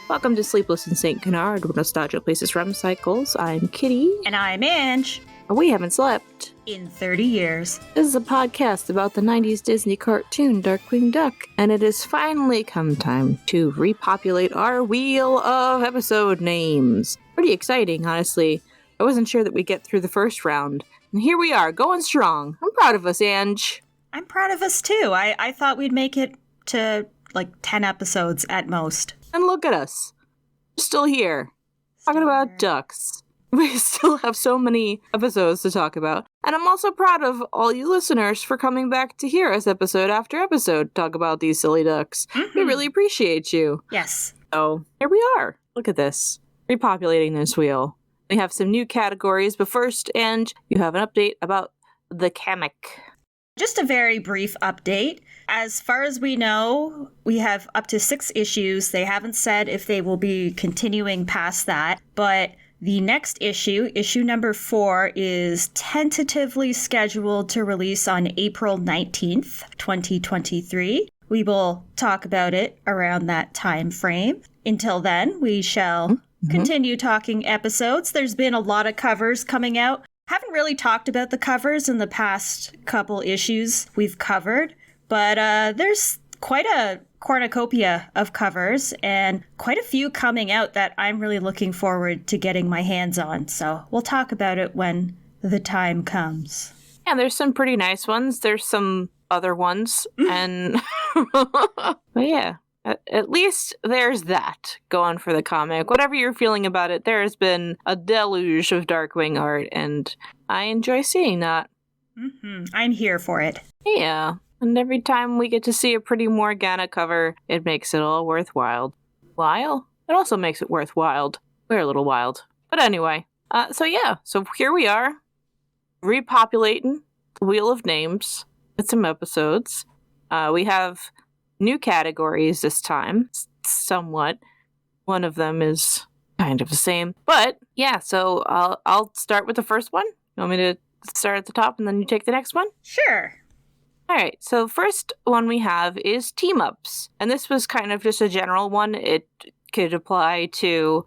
Welcome to Sleepless in St. Canard, where nostalgia places REM cycles. I'm Kitty. And I'm Ange. We haven't slept in 30 years. This is a podcast about the 90s Disney cartoon Darkwing Duck, and it has finally come time to repopulate our wheel of episode names. Pretty exciting, honestly. I wasn't sure that we'd get through the first round, and here we are, going strong. I'm proud of us, Ange. I'm proud of us, too. I thought we'd make it to, 10 episodes at most. And look at us. We're still here. Talking about ducks. We still have so many episodes to talk about. And I'm also proud of all you listeners for coming back to hear us episode after episode talk about these silly ducks. Mm-hmm. We really appreciate you. Yes. So, here we are. Look at this. Repopulating this wheel. We have some new categories, but first, Ange, you have an update about the comic. Just a very brief update. As far as we know, we have up to 6 issues. They haven't said if they will be continuing past that, but the next issue, issue number 4, is tentatively scheduled to release on April 19th, 2023. We will talk about it around that time frame. Until then, we shall continue talking episodes. There's been a lot of covers coming out. Haven't really talked about the covers in the past couple issues we've covered, but there's quite a cornucopia of covers and quite a few coming out that I'm really looking forward to getting my hands on. So we'll talk about it when the time comes. Yeah, there's some pretty nice ones. There's some other ones. And but yeah, at least there's that going for the comic. Whatever you're feeling about it, there has been a deluge of Darkwing art, and I enjoy seeing that. Mm-hmm. I'm here for it. Yeah. And every time we get to see a pretty Morgana cover, it makes it all worthwhile. While? It also makes it worthwhile. We're a little wild. But anyway. So here we are. Repopulating the Wheel of Names with some episodes. We have new categories this time. Somewhat. One of them is kind of the same. But, yeah, so I'll start with the first one. You want me to start at the top and then you take the next one? Sure. All right, so first one we have is team-ups. And this was kind of just a general one. It could apply to,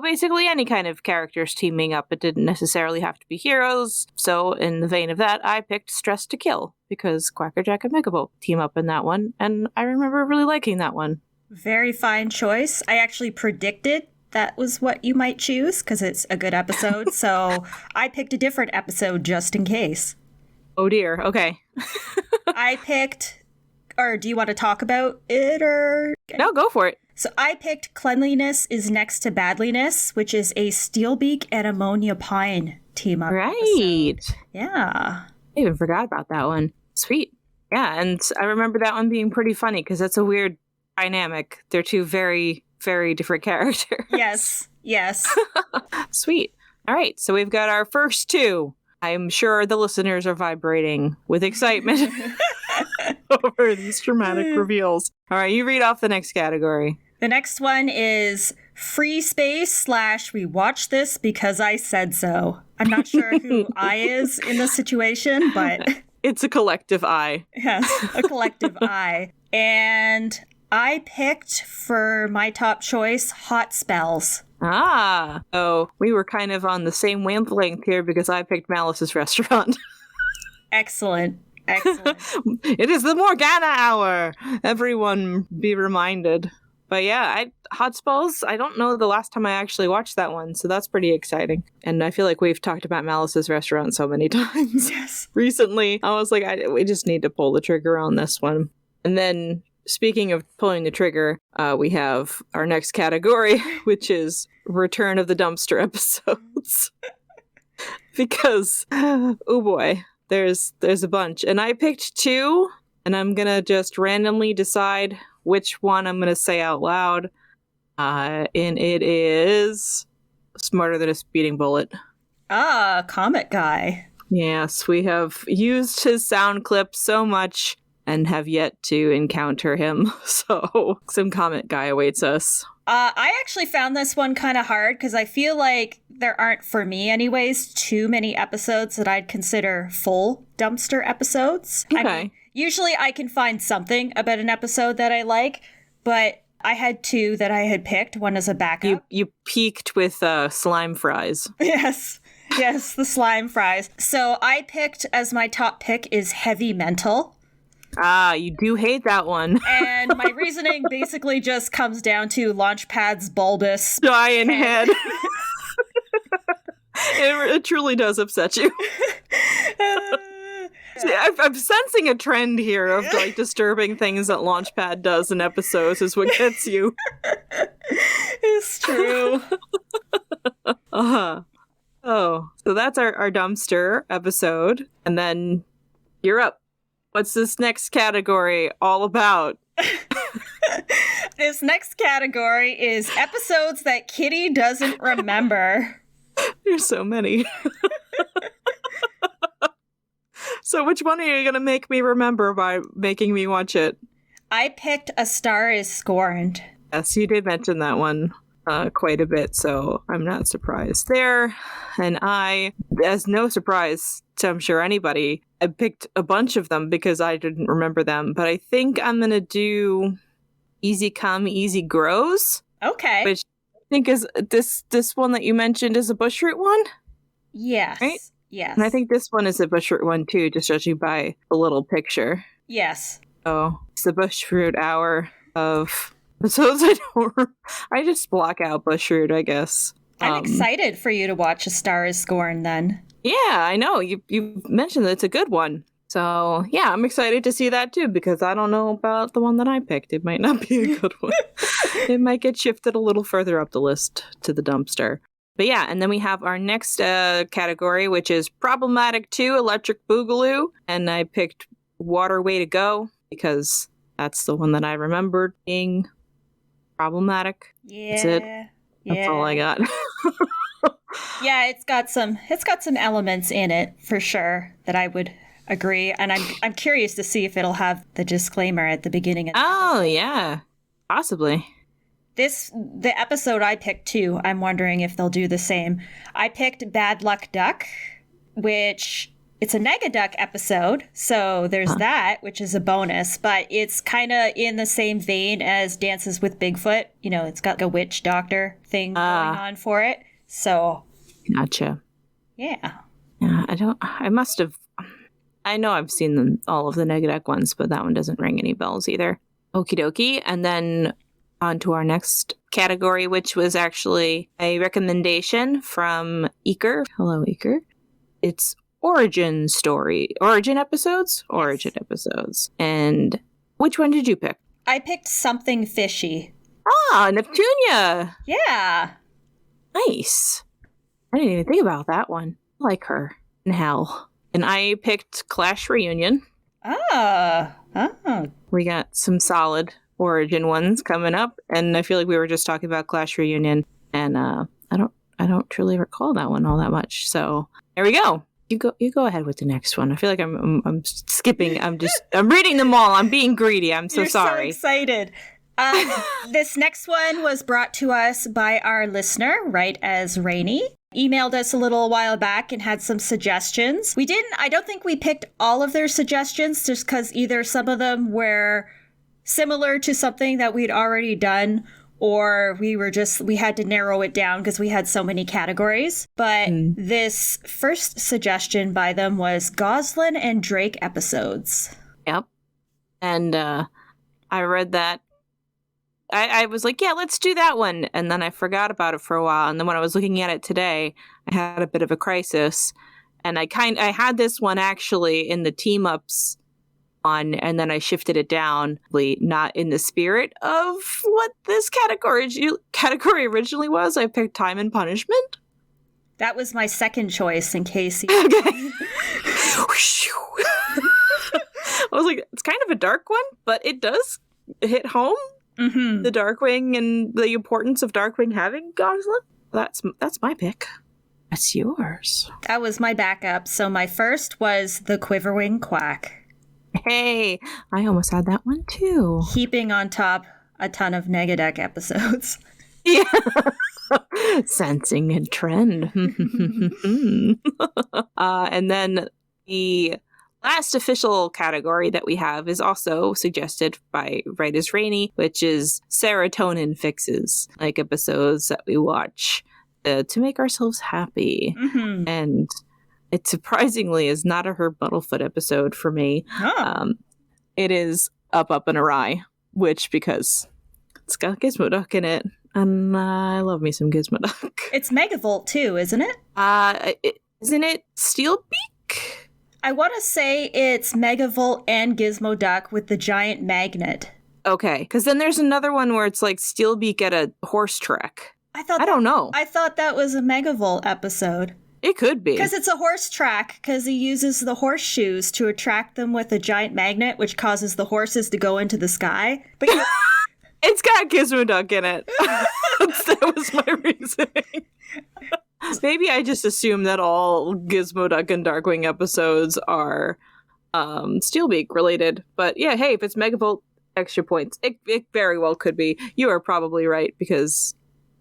basically any kind of characters teaming up. It didn't necessarily have to be heroes. So in the vein of that, I picked Stress to Kill, because Quackerjack and Megabo team up in that one. And I remember really liking that one. Very fine choice. I actually predicted that was what you might choose, because it's a good episode. So I picked a different episode just in case. Oh dear, okay. I picked, or do you want to talk about it, or? No, go for it. So I picked Cleanliness is Next to Badliness, which is a Steelbeak and Ammonia Pine team-up Right. episode. Yeah. I even forgot about that one. Sweet. Yeah, and I remember that one being pretty funny, because that's a weird dynamic. They're two very, very different characters. Yes. Sweet. All right, so we've got our first two. I'm sure the listeners are vibrating with excitement over these dramatic reveals. All right, you read off the next category. The next one is Free Space / We Watch This Because I Said So. I'm not sure who I is in this situation, but it's a collective I. Yes, a collective I. And I picked for my top choice Hot Spells. So we were kind of on the same wavelength here, because I picked Malice's Restaurant. Excellent. It is the Morgana hour. Everyone be reminded. But yeah, Hot Spells, I don't know the last time I actually watched that one, so that's pretty exciting. And I feel like we've talked about Malice's Restaurant so many times. Yes. Recently, I was like, we just need to pull the trigger on this one. And then, speaking of pulling the trigger, we have our next category, which is Return of the Dumpster episodes. Because, oh boy, there's a bunch. And I picked 2, and I'm gonna just randomly decide which one I'm gonna say out loud. And it is Smarter Than a Speeding Bullet. Comet Guy. Yes, we have used his sound clip so much and have yet to encounter him. So some Comet Guy awaits us. I actually found this one kind of hard, because I feel like there aren't, for me anyways, too many episodes that I'd consider full dumpster episodes. Okay. I mean, usually I can find something about an episode that I like, but I had two that I had picked. One as a backup. You peaked with slime fries. Yes. Yes, the slime fries. So I picked as my top pick is Heavy Mental. Ah, you do hate that one. And my reasoning basically just comes down to Launchpad's bulbous giant head. It truly does upset you. See, I'm sensing a trend here of like disturbing things that Launchpad does in episodes is what gets you. It's true. Uh-huh. Oh, so that's our dumpster episode. And then you're up. What's this next category all about? This next category is episodes that Kitty doesn't remember. There's so many. So which one are you going to make me remember by making me watch it? I picked A Star is Scorned. Yes, you did mention that one quite a bit, so I'm not surprised there. And as no surprise to I'm sure anybody, I picked a bunch of them because I didn't remember them. But I think I'm going to do Easy Come, Easy Grows. Okay. Which I think is this one that you mentioned is a bushroot one? Yes. Right? Yes. And I think this one is a bushroot one too, just judging by the little picture. Yes. Oh, it's the bushroot hour of episodes. I just block out bushroot, I guess. I'm excited for you to watch A Star is Scorned then. Yeah, I know. You mentioned that it's a good one. So, yeah, I'm excited to see that too, because I don't know about the one that I picked. It might not be a good one. It might get shifted a little further up the list to the dumpster. But yeah, and then we have our next category, which is Problematic 2, Electric Boogaloo. And I picked Water Way to Go, because that's the one that I remembered being problematic. Yeah. That's it. That's all I got. Yeah, it's got some elements in it for sure that I would agree, and I'm curious to see if it'll have the disclaimer at the beginning of the episode. Yeah, possibly. The episode I picked too, I'm wondering if they'll do the same. I picked Bad Luck Duck, which it's a Negaduck episode, so there's that, which is a bonus, but it's kind of in the same vein as Dances with Bigfoot. You know, it's got a witch doctor thing going on for it. So, gotcha. Yeah. Yeah, I know I've seen them, all of the Negaduck ones, but that one doesn't ring any bells either. Okie dokie. And then on to our next category, which was actually a recommendation from Eker. Hello, Eker. It's origin episodes. And which one did you pick? I picked Something Fishy. Ah, Neptunia. Yeah. Nice. I didn't even think about that one. I like her in hell. And I picked Clash Reunion. We got some solid origin ones coming up, and I feel like we were just talking about Clash Reunion, and I don't truly recall that one all that much. So there we go. You go ahead with the next one. I feel like I'm skipping. I'm reading them all. I'm being greedy. I'm so sorry. You're so excited. This next one was brought to us by our listener, Right as Rainy. Emailed us a little while back and had some suggestions. I don't think we picked all of their suggestions just because either some of them were similar to something that we'd already done, or we had to narrow it down because we had so many categories. But this first suggestion by them was Goslin and Drake episodes. Yep. And I read that. I was like, yeah, let's do that one. And then I forgot about it for a while. And then when I was looking at it today, I had a bit of a crisis. And I had this one actually in the team ups on, and then I shifted it down, not in the spirit of what this category originally was. I picked Time and Punishment. That was my second choice in case you... Okay. I was like, it's kind of a dark one, but it does hit home. Mm-hmm. The Darkwing and the importance of Darkwing having Goslin. That's my pick. That's yours. That was my backup. So my first was the Quiverwing Quack. Hey, I almost had that one too. Heaping on top a ton of Negaduck episodes. Yeah. Sensing a trend. And then the last official category that we have is also suggested by Right as Rainy, which is serotonin fixes, like episodes that we watch to make ourselves happy. Mm-hmm. And it surprisingly is not a Herb Muddlefoot episode for me. Oh. It is Up, Up, and Awry, which because it's got Gizmo Duck in it, and I love me some Gizmo Duck. It's Megavolt too, isn't it? Isn't it Steelbeak? I want to say it's Megavolt and Gizmo Duck with the giant magnet. Okay, because then there's another one where it's like Steelbeak at a horse track. I don't know. I thought that was a Megavolt episode. It could be. Because it's a horse track, because he uses the horseshoes to attract them with a giant magnet, which causes the horses to go into the sky. But it's got Gizmo Duck in it. That was my reasoning. Maybe I just assume that all Gizmo Duck and Darkwing episodes are Steelbeak related. But yeah, hey, if it's Megavolt, extra points. It very well could be. You are probably right, because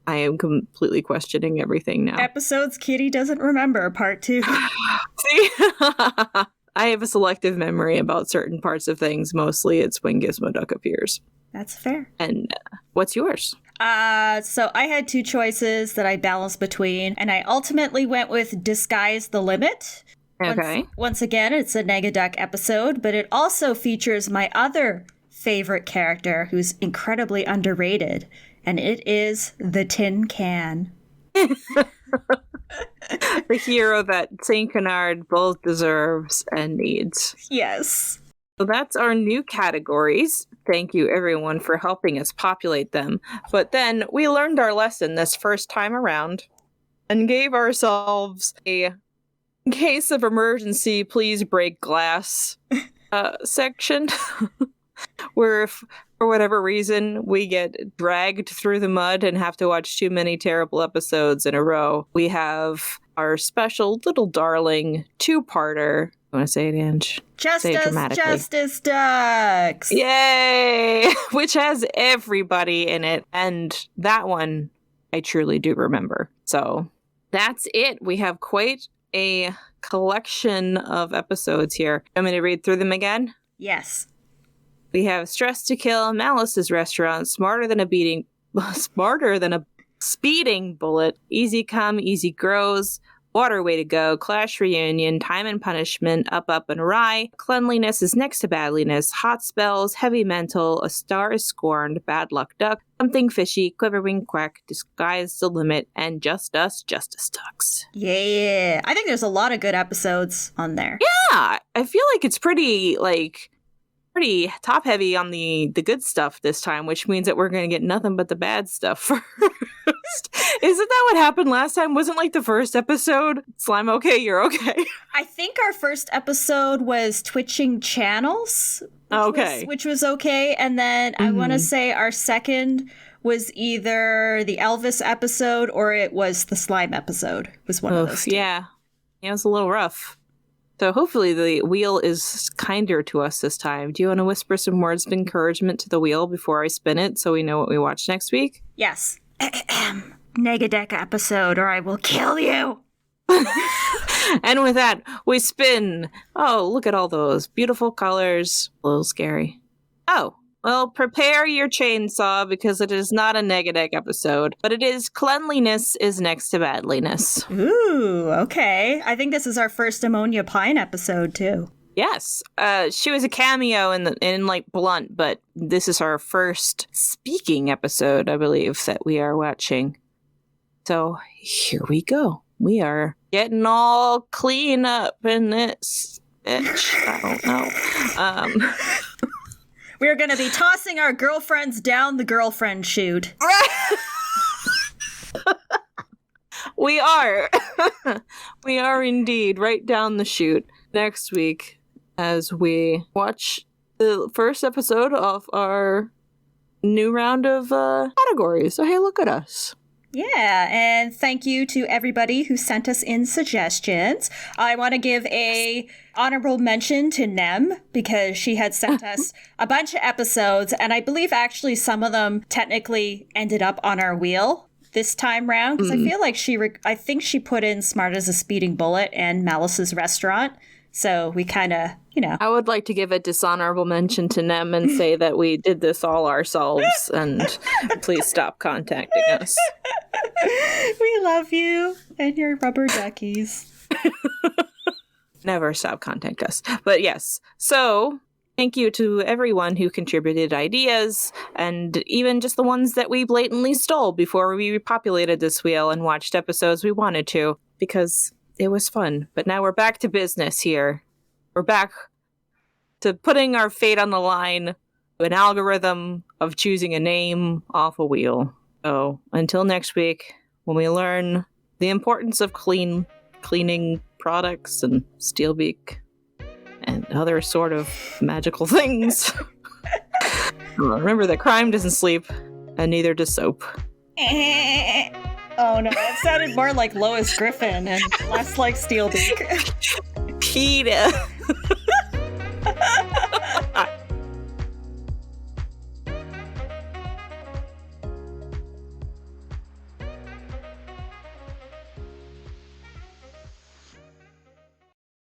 I am completely questioning everything now. Episodes Kitty doesn't remember, part 2. See? I have a selective memory about certain parts of things. Mostly it's when Gizmo Duck appears. That's fair. And what's yours? So I had 2 choices that I balanced between, and I ultimately went with Disguise the Limit. Okay. Once again, it's a Negaduck episode, but it also features my other favorite character who's incredibly underrated, and it is the Tin Can. The hero that St. Canard both deserves and needs. Yes. So that's our new categories. Thank you, everyone, for helping us populate them. But then we learned our lesson this first time around and gave ourselves a in case of emergency, please break glass section. Where if, for whatever reason, we get dragged through the mud and have to watch too many terrible episodes in a row, we have our special little darling 2-parter. You want to say it, Ange? Justice Ducks! Yay! Which has everybody in it. And that one I truly do remember. So that's it. We have quite a collection of episodes here. I'm going to read through them again. Yes. We have Stress to Kill, Malice's Restaurant, Smarter Than a Speeding Bullet, Easy Come, Easy Grows, Water Way to Go, Clash Reunion, Time and Punishment, Up, Up, and Awry, Cleanliness is Next to Badliness, Hot Spells, Heavy Mental, A Star is Scorned, Bad Luck Duck, Something Fishy, Quiverwing Quack, Disguise the Limit, and Just Us, Justice Ducks. Yeah. I think there's a lot of good episodes on there. Yeah. I feel like it's pretty top heavy on the good stuff this time, which means that we're going to get nothing but the bad stuff first. Isn't that what happened last time? Wasn't like the first episode, Slime okay, you're okay? I think our first episode was Twitching Channels, which was okay. And then I want to say our second was either the Elvis episode or it was the Slime episode. It was one of those 2. Yeah, it was a little rough. So hopefully the wheel is kinder to us this time. Do you want to whisper some words of encouragement to the wheel before I spin it so we know what we watch next week? Yes. Negadeck episode or I will kill you. And with that, we spin. Oh, look at all those beautiful colors. A little scary. Oh, well, prepare your chainsaw because it is not a Negadeck episode, but it is Cleanliness is Next to Badliness. Ooh, okay. I think this is our first Ammonia Pine episode, too. Yes. She was a cameo in like Blunt, but this is our first speaking episode, I believe, that we are watching. So here we go. We are getting all clean up in this bitch. I don't know. We're going to be tossing our girlfriends down the girlfriend chute. We are. We are indeed right down the chute next week as we watch the first episode of our new round of categories. So, hey, look at us. Yeah, and thank you to everybody who sent us in suggestions. I want to give a honorable mention to Nem because she had sent us a bunch of episodes, and I believe actually some of them technically ended up on our wheel this time round because I feel like I think she put in Smart as a Speeding Bullet and Malice's Restaurant. So we kind of I would like to give a dishonorable mention to Nem and say that we did this all ourselves, and please stop contacting us. We love you and your rubber duckies. Never stop contacting us. But yes, so thank you to everyone who contributed ideas, and even just the ones that we blatantly stole before we repopulated this wheel and watched episodes we wanted to, because it was fun. But now we're back to business here. We're back to putting our fate on the line, an algorithm of choosing a name off a wheel. So until next week, when we learn the importance of cleaning products and Steelbeak and other sort of magical things. Remember that crime doesn't sleep, and neither does soap. Oh no, that sounded more like Lois Griffin and less like Steelbeak. PETA.